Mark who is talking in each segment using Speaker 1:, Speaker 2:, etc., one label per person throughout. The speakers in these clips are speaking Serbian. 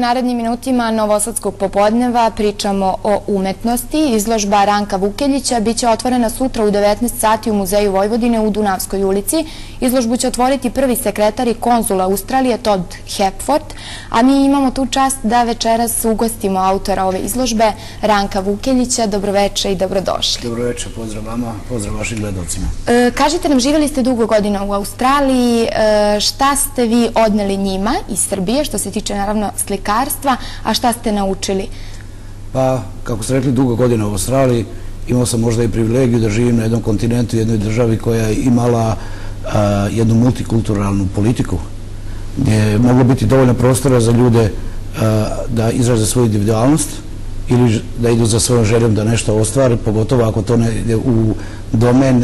Speaker 1: narednim minutima Novosadskog popodneva pričamo o umetnosti. Izložba Ranka Vukeljića biće otvorena sutra u 19 sati u Muzeju Vojvodine u Dunavskoj ulici. Izložbu će otvoriti prvi sekretar i konzul Australije Todd Hepford, a mi imamo tu čast da večeras ugostimo autora ove izložbe, Ranka Vukeljića. Dobroveče i dobrodošli.
Speaker 2: Dobroveče, pozdrav vama, pozdrav vašim gledalcima.
Speaker 1: Kažite nam, živjeli ste dugo godina u Australiji, šta ste vi odneli njima iz Srbije, što se tiče naravno slikarstva, a šta ste naučili?
Speaker 2: Pa, kako ste rekli, dugo godina u Australiji, imao sam možda i privilegiju da živim na jednom kontinentu, jednoj državi koja je imala jednu multikulturalnu politiku, gdje je moglo biti dovoljno prostora za ljude da izraze svoju individualnost ili da idu za svojom željom da nešto ostvare, pogotovo ako to ne ide u domen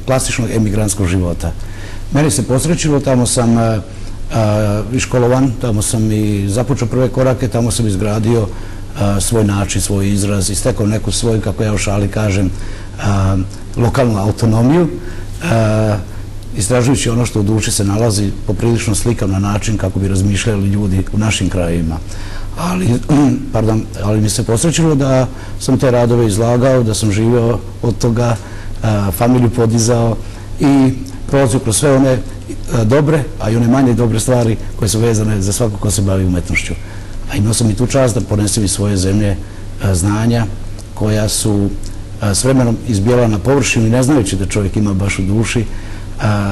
Speaker 2: klasičnog emigrantskog života. Meni se posrećilo, tamo sam iškolovan, tamo sam i započeo prve korake, tamo sam izgradio svoj način, svoj izraz i stekao neku svoju, kako ja u šali kažem, lokalnu autonomiju, istražujući ono što u duši se nalazi poprilično slikam na način kako bi razmišljali ljudi u našim krajevima. Ali mi se posrećilo da sam te radove izlagao, da sam živeo od toga, familiju podizao i prolazio kroz sve one dobre, a i one manje dobre stvari koje su vezane za svako ko se bavi umetnošću. A imao sam i tu čast da ponesem iz svoje zemlje znanja koja su s vremenom izbijala na površinu i ne znajući da čovjek ima baš u duši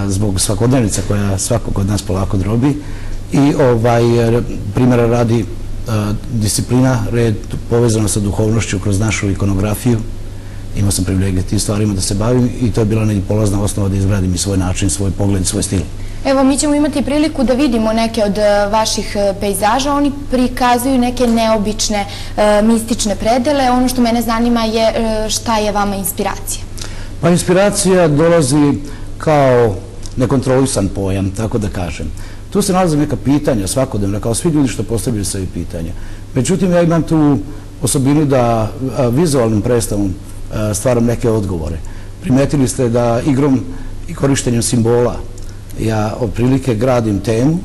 Speaker 2: zbog svakodnevnica koja svakog od nas polako drobi. I primjera radi disciplina, red povezana sa duhovnošću kroz našu ikonografiju. Imao sam privilegiju tim stvarima da se bavim i to je bila polazna osnova da izgradim i svoj način, svoj pogled i svoj stil.
Speaker 1: Evo, mi ćemo imati priliku da vidimo neke od vaših pejzaža. Oni prikazuju neke neobične, mistične predele. Ono što mene zanima je šta je vama inspiracija? Pa
Speaker 2: inspiracija dolazi kao nekontrolisan pojam, tako da kažem. Tu se nalaze neka pitanja svakodnevna, kao svi ljudi što postavljaju svoje pitanja. Međutim, ja imam tu osobinu da vizualnim predstavom stvaram neke odgovore. Primetili ste da igrom i korištenjem simbola ja otprilike gradim temu,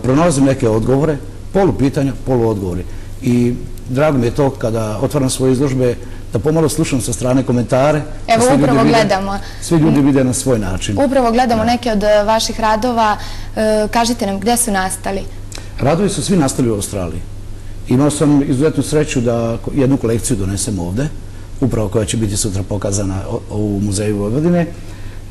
Speaker 2: pronalazim neke odgovore, polupitanja, poluodgovori. I drago mi je to kada otvaram svoje izložbe da pomalo slušam sa strane komentare.
Speaker 1: Evo, upravo gledamo.
Speaker 2: Svi ljudi vide na svoj način.
Speaker 1: Upravo gledamo neke od vaših radova. Kažite nam, gde su nastali?
Speaker 2: Radovi su svi nastali u Australiji. Imao sam izuzetnu sreću da jednu kolekciju donesem ovde, upravo koja će biti sutra pokazana u Muzeju Vojvodine,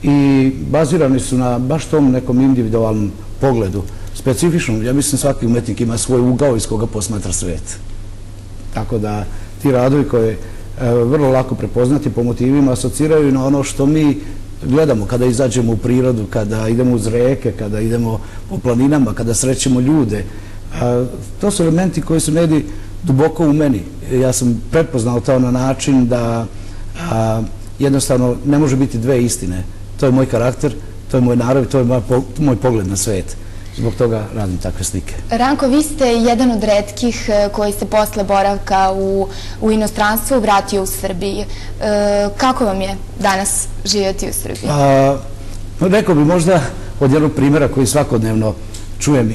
Speaker 2: i bazirani su na baš tom nekom individualnom pogledu, specifičnom. Ja mislim svaki umetnik ima svoj ugao iz koga posmatra svet. Tako da ti radovi koje vrlo lako prepoznati po motivima asociraju na ono što mi gledamo kada izađemo u prirodu, kada idemo uz reke, kada idemo po planinama, kada srećemo ljude. To su elementi koji su negdje duboko u meni. Ja sam prepoznao to na način da jednostavno ne može biti dve istine. To je moj karakter, to je moj narav, to je moj pogled na svet. Zbog toga radim takve slike.
Speaker 1: Ranko, vi ste jedan od retkih koji se posle boravka u inostranstvu vratio u Srbiji. Kako vam je danas živjeti u Srbiji?
Speaker 2: Rekao bi možda od jednog primjera koji svakodnevno čujem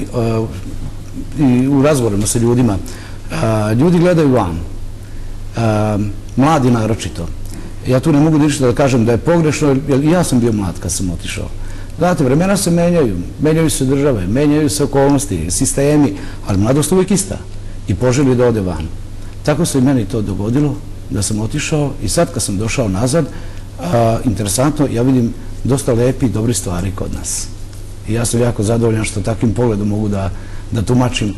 Speaker 2: i u razgovorima sa ljudima. Ljudi gledaju van, mladi naročito. Ja tu ne mogu ništa da kažem da je pogrešno, jer i ja sam bio mlad kad sam otišao. Znate, vremena se menjaju, menjaju se države, menjaju se okolnosti, sistemi, ali mladost uvijek ista i poželi da ode van. Tako se i meni to dogodilo, da sam otišao i sad kad sam došao nazad, interesantno, ja vidim dosta lepi i dobri stvari kod nas. I ja sam jako zadovoljan što takvim pogledom mogu da tumačim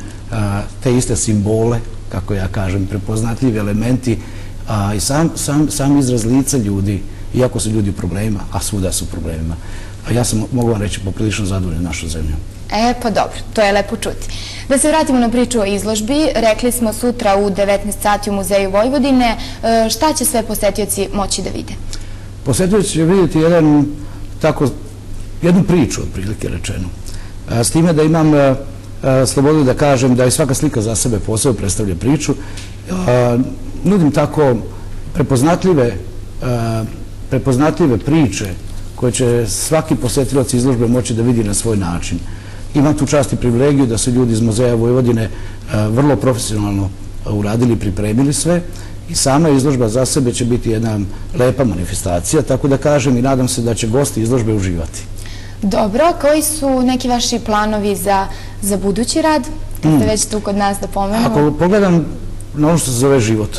Speaker 2: te iste simbole, kako ja kažem, prepoznatljivi elementi i sam izraz lica ljudi, iako su ljudi u problemima, a svuda su u problemima. A ja sam, mogu vam reći, poprilično zadovoljan našu zemlju.
Speaker 1: Pa dobro, to je lepo čuti. Da se vratimo na priču o izložbi, rekli smo sutra u 19 sati u Muzeju Vojvodine. Šta će sve posetioci moći da vide?
Speaker 2: Posetioci će vidjeti jednu priču, otprilike rečeno. S time da imam slobodu da kažem da i svaka slika za sebe posebno predstavlja priču. Nudim tako prepoznatljive priče koje će svaki posetilac izložbe moći da vidi na svoj način. imam tu čast i privilegiju da su ljudi iz Muzeja Vojvodine vrlo profesionalno uradili i pripremili sve i sama izložba za sebe će biti jedna lepa manifestacija, tako da kažem i nadam se da će gosti izložbe uživati.
Speaker 1: Dobro, koji su neki vaši planovi za budući rad? Kad ste već tu kod nas da pomenemo.
Speaker 2: Ako pogledam na ono što se zove život,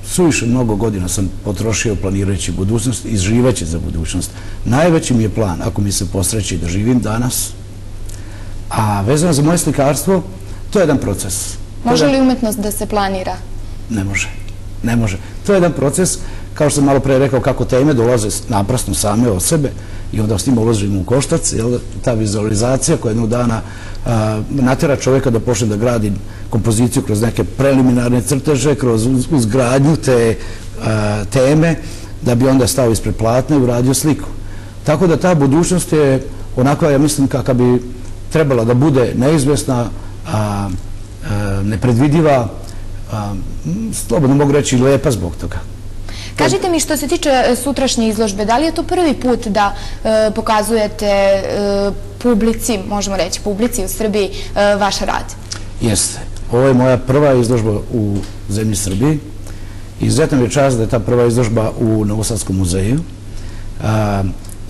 Speaker 2: suviše mnogo godina sam potrošio planirajući budućnost i živeći za budućnost. Najveći mi je plan, ako mi se posreći da živim danas, a vezano za moje slikarstvo, to je jedan proces.
Speaker 1: Može li umetnost da se planira?
Speaker 2: Ne može. Ne može. To je jedan proces, kao što sam malo pre rekao, kako teme dolaze naprasno same od sebe i onda s tim ulazimo u koštac, ta vizualizacija koja jednog dana natjera čovjeka da počne da gradi kompoziciju kroz neke preliminarne crteže, kroz uzgradnju te teme, da bi onda stao ispred platna i uradio sliku. Tako da ta budućnost je onakva, ja mislim, kakva bi trebala da bude neizvesna, nepredvidiva, slobodno mogu reći i lepa zbog toga.
Speaker 1: Kažite mi, što se tiče sutrašnje izložbe, da li je to prvi put da pokazujete publici, možemo reći publici u Srbiji, vaš rad?
Speaker 2: Jeste. Ovo je moja prva izložba u zemlji Srbiji. Izuzetno mi je čast da je ta prva izložba u Novosadskom muzeju.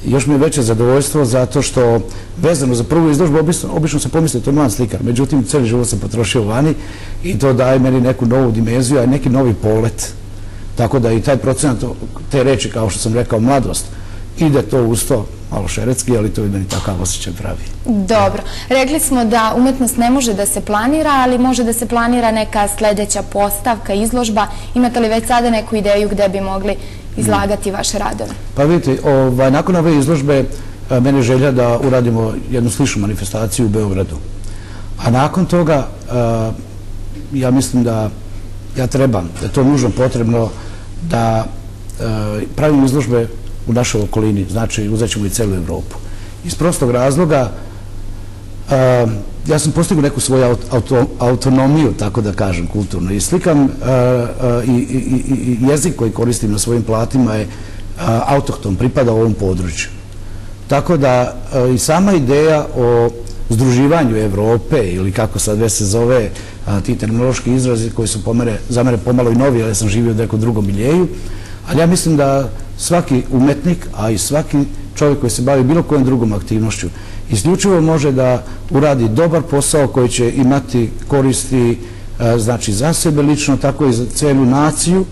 Speaker 2: Još mi je veće zadovoljstvo zato što vezano za prvu izložbu obično se pomisli to je mlad slikar, međutim cijeli život sam potrošio vani i to daje meni neku novu dimenziju, a neki novi polet. Tako da i taj procenat te reči, kao što sam rekao, mladost, ide to uz to, malo šeretski, ali to je meni takav osjećaj pravi.
Speaker 1: Dobro. Rekli smo da umetnost ne može da se planira, ali može da se planira neka sljedeća postavka, izložba. Imate li već sada neku ideju gde bi mogli izlagati vaše radove?
Speaker 2: Pa vidite, nakon ove izložbe mene je želja da uradimo jednu sličnu manifestaciju u Beogradu. A nakon toga ja mislim da ja trebam, da je to nužno potrebno da pravimo izložbe u našoj okolini, znači uzet ćemo i celu Evropu. Iz prostog razloga ja sam postigao neku svoju autonomiju, tako da kažem, kulturno. I slikam i jezik koji koristim na svojim platima je autohton, pripada ovom području. Tako da i sama ideja o združivanju Evrope ili kako sad već se zove ti terminološki izrazi koji su za mene pomalo i novi, ali sam živio u nekom drugom miljeju, ali ja mislim da svaki umetnik, a i svaki čovjek koji se bavi bilo kojom drugom aktivnošću isključivo može da uradi dobar posao koji će imati koristi znači za sebe lično, tako i za celu naciju,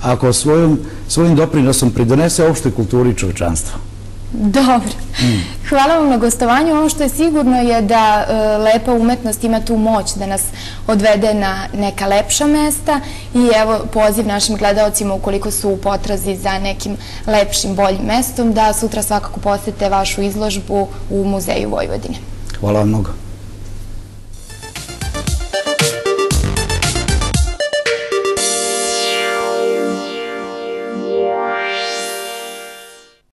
Speaker 2: ako svojim doprinosom pridonese opštoj kulturi čovječanstva.
Speaker 1: Dobro. Hvala vam na gostovanju. Ono što je sigurno je da lepa umetnost ima tu moć da nas odvede na neka lepša mesta i evo poziv našim gledalcima ukoliko su u potrazi za nekim lepšim, boljim mestom da sutra svakako posete vašu izložbu u Muzeju Vojvodine.
Speaker 2: Hvala vam mnogo.